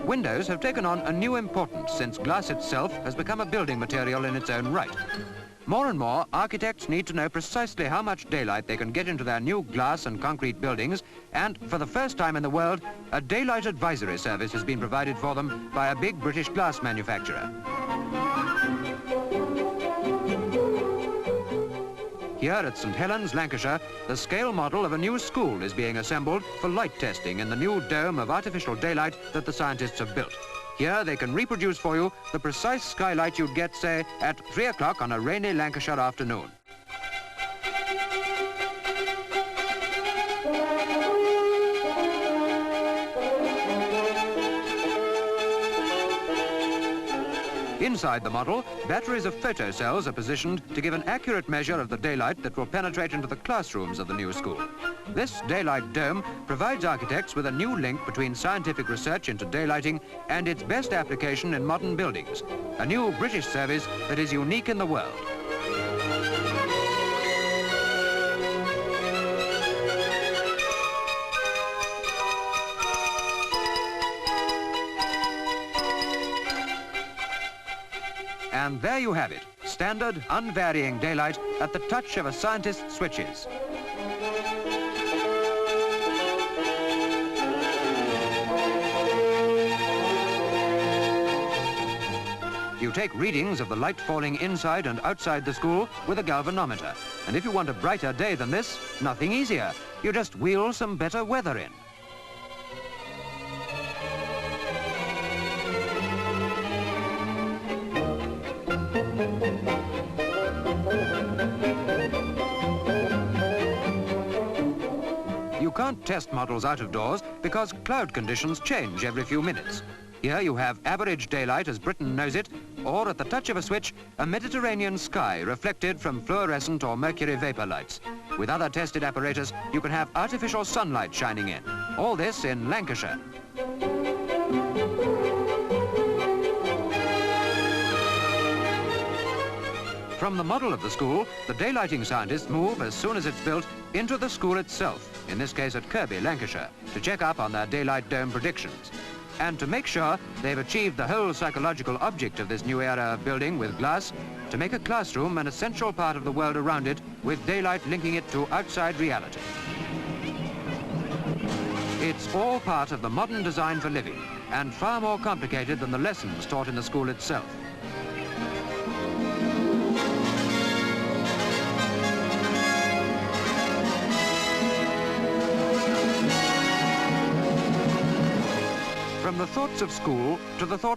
Windows have taken on a new importance since glass itself has become a building material in its own right. More and more, architects need to know precisely how much daylight they can get into their new glass and concrete buildings, and for the first time in the world, a daylight advisory service has been provided for them by a big British glass manufacturer. Here at St. Helens, Lancashire, the scale model of a new school is being assembled for light testing in the new dome of artificial daylight that the scientists have built. Here they can reproduce for you the precise skylight you'd get, say, at 3 o'clock on a rainy Lancashire afternoon. Inside the model, batteries of photocells are positioned to give an accurate measure of the daylight that will penetrate into the classrooms of the new school. This daylight dome provides architects with a new link between scientific research into daylighting and its best application in modern buildings, a new British service that is unique in the world. And there you have it, standard, unvarying daylight at the touch of a scientist's switches. You take readings of the light falling inside and outside the school with a galvanometer. And if you want a brighter day than this, nothing easier. You just wheel some better weather in. You can't test models out of doors because cloud conditions change every few minutes. Here you have average daylight as Britain knows it, or at the touch of a switch, a Mediterranean sky reflected from fluorescent or mercury vapor lights. With other tested apparatus, you can have artificial sunlight shining in. All this in Lancashire. From the model of the school, the daylighting scientists move, as soon as it's built, into the school itself, in this case at Kirkby, Lancashire, to check up on their daylight dome predictions. And to make sure they've achieved the whole psychological object of this new era of building with glass, to make a classroom an essential part of the world around it, with daylight linking it to outside reality. It's all part of the modern design for living, and far more complicated than the lessons taught in the school itself. From the thoughts of school to the thoughts